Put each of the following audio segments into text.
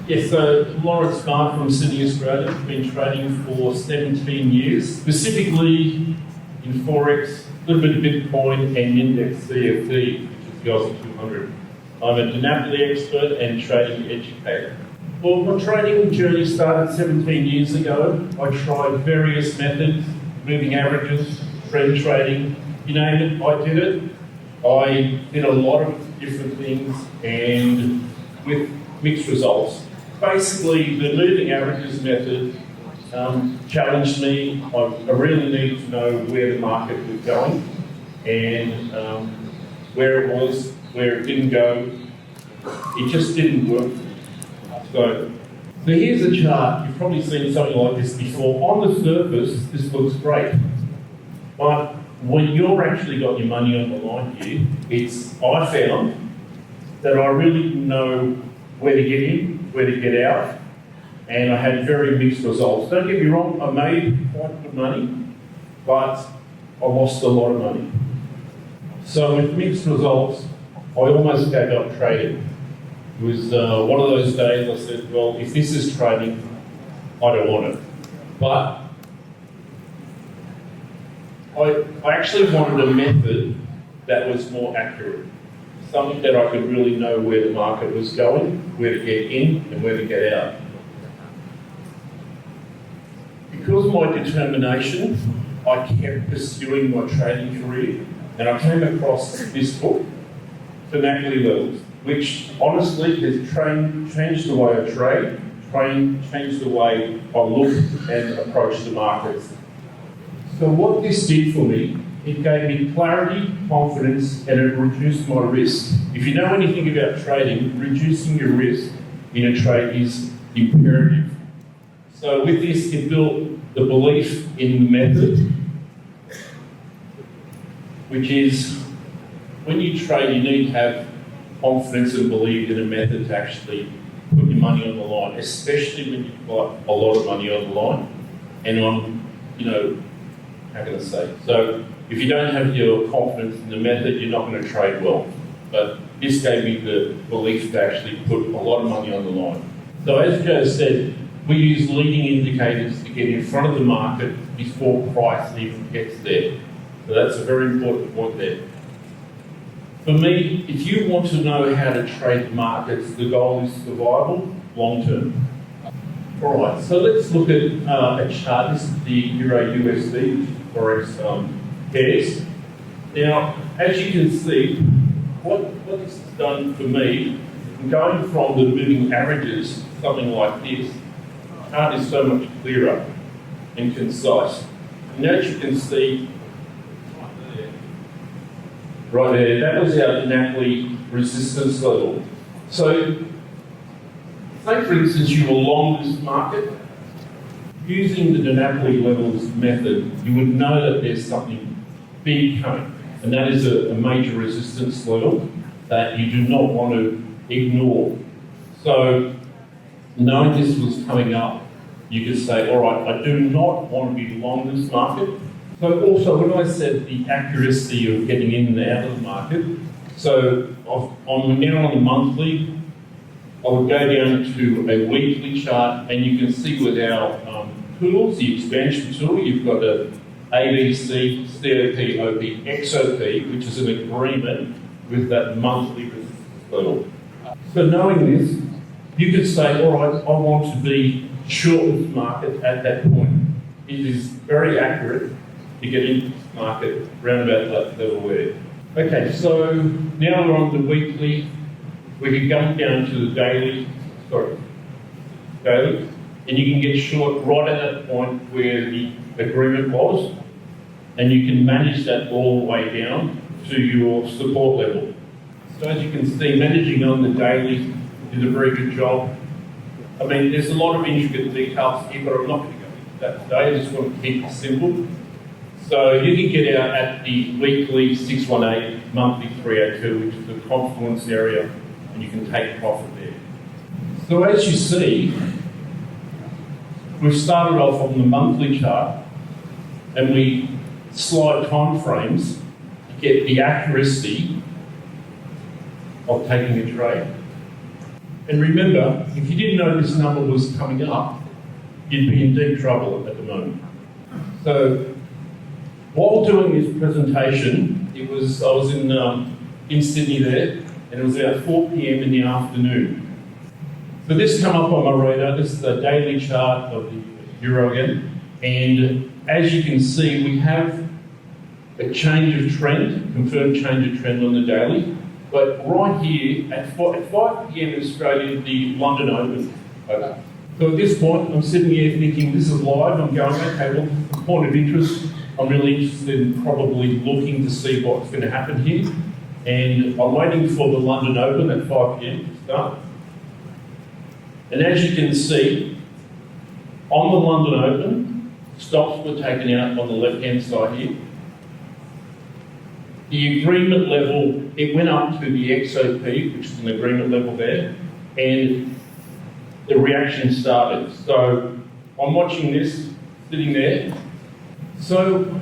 Yes, so Lawrence Mark from Sydney, Australia. I've been trading for 17 years, specifically in Forex, a little bit of Bitcoin and index CFD, which is the Aussie 200. I'm a DiNapoli expert and trading educator. Well, my trading journey started 17 years ago. I tried various methods, moving averages, trend trading, you name it, I did it. I did a lot of different things and with mixed results. Basically, the moving averages method challenged me. I really needed to know where the market was going and where it was, where it didn't go. It just didn't work. So here's a chart. You've probably seen something like this before. On the surface, this looks great. But when you're actually got your money on the line here, I found that I really didn't know where to get in, where to get out, and I had very mixed results. Don't get me wrong, I made quite good money, but I lost a lot of money. So with mixed results, I almost gave up trading. It was one of those days I said, well, if this is trading, I don't want it. But I actually wanted a method that was more accurate. Something that I could really know where the market was going, where to get in and where to get out. Because of my determination, I kept pursuing my trading career, and I came across this book, DiNapoli Levels, which honestly has changed the way I trade, changed the way I look and approach the markets. So what this did for me, it gave me clarity, confidence, and it reduced my risk. If you know anything about trading, reducing your risk in a trade is imperative. So with this, it built the belief in the method, which is when you trade, you need to have confidence and believe in a method to actually put your money on the line, especially when you've got a lot of money on the line and on, how can I say? So if you don't have your confidence in the method, you're not going to trade well. But this gave me the belief to actually put a lot of money on the line. So as Joe said, we use leading indicators to get in front of the market before price even gets there. So that's a very important point there. For me, if you want to know how to trade markets, the goal is survival, long term. All right, so let's look at a chart. This is the EURUSD, which is Forex pairs. Now, as you can see, what this has done for me, going from the moving averages, something like this, the chart is so much clearer and concise. And as you can see, right there, that was our DiNapoli resistance level. So, say for instance you were long this market, using the DiNapoli Levels method, you would know that there's something big coming, and that is a major resistance level that you do not want to ignore. So, knowing this was coming up, you could say, all right, I do not want to be long this market. So also, when I said the accuracy of getting in and out of the market, so I'm now on the monthly, I would go down to a weekly chart, and you can see with our tools, the expansion tool, you've got a ABC, COP, OP, XOP, which is an agreement with that monthly resistance level. So knowing this, you could say, all right, I want to be short this market at that point. It is very accurate to get into this market around about that level there. Okay, so now we're on the weekly. We can come down to the daily, and you can get short right at that point where the agreement was, and you can manage that all the way down to your support level. So as you can see, managing on the daily is a very good job. I mean, there's a lot of intricate details here, but I'm not going to go into that today. I just want to keep it simple. So you can get out at the weekly 618, monthly 302, which is the confluence area, and you can take profit there. So as you see, we've started off on the monthly chart, and we slide time frames to get the accuracy of taking a trade. And remember, if you didn't know this number was coming up, you'd be in deep trouble at the moment. So, while doing this presentation, I was in Sydney there, and it was about 4 p.m. in the afternoon. So this come up on my radar. This is a daily chart of the euro again, and as you can see, we have a change of trend, confirmed change of trend on the daily. But right here at 5 p.m. in Australia, the London Open. Okay. So at this point, I'm sitting here thinking, this is live. I'm going, okay, well, the point of interest, I'm really interested in probably looking to see what's going to happen here. And I'm waiting for the London Open at 5 p.m. to start. And as you can see, on the London Open, stocks were taken out on the left-hand side here. The agreement level, it went up to the XOP, which is an agreement level there, and the reaction started. So I'm watching this, sitting there. So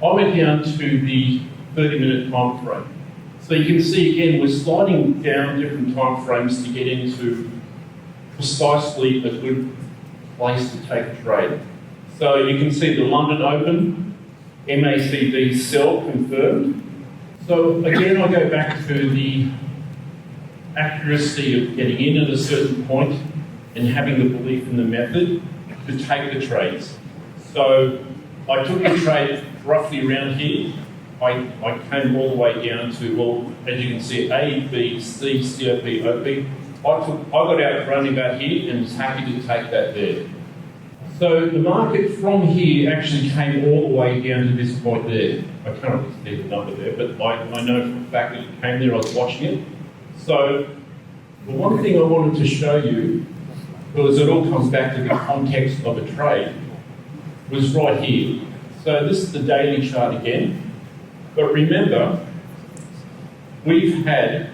I went down to the 30-minute time frame. So you can see again, we're sliding down different time frames to get into precisely a good place to take a trade. So you can see the London Open, MACD sell confirmed. So again, I go back to the accuracy of getting in at a certain point and having the belief in the method to take the trades. So I took the trade roughly around here. I came all the way down to, well, as you can see, A, B, C, COP, OP. I got out running about here and was happy to take that there. So the market from here actually came all the way down to this point there. I can't really see the number there, but I know for a fact that it came there, I was watching it. So the one thing I wanted to show you, because it all comes back to the context of a trade, was right here. So this is the daily chart again. But remember, we've had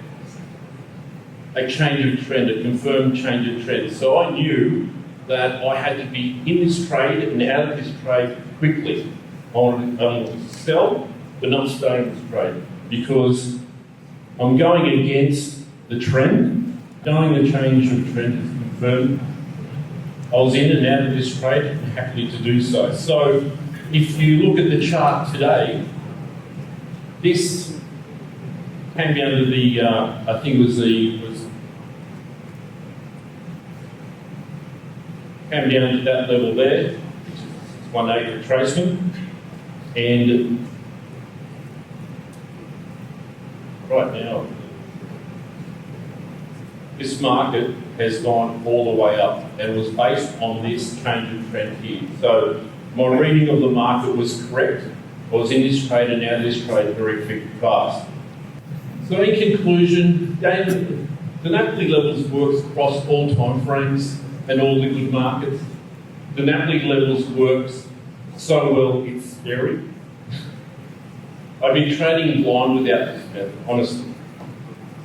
a change of trend, a confirmed change of trend. So I knew that I had to be in this trade and out of this trade quickly. I wanted to sell, but not stay in this trade, because I'm going against the trend. Knowing the change of trend is confirmed, I was in and out of this trade and happy to do so. So if you look at the chart today, this came down to the, I think it was came down to that level there, which is 1/8 retracement, and right now, this market has gone all the way up and was based on this change of trend here. So my reading of the market was correct. I was in this trade and out of this trade very quick and fast. So in conclusion, DiNapoli Levels works across all time frames and all liquid markets. DiNapoli Levels works so well, it's scary. I'd be trading blind without this method, honestly.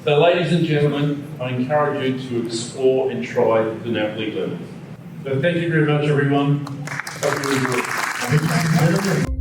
So ladies and gentlemen, I encourage you to explore and try DiNapoli Levels. So thank you very much, everyone. Hope you enjoyed.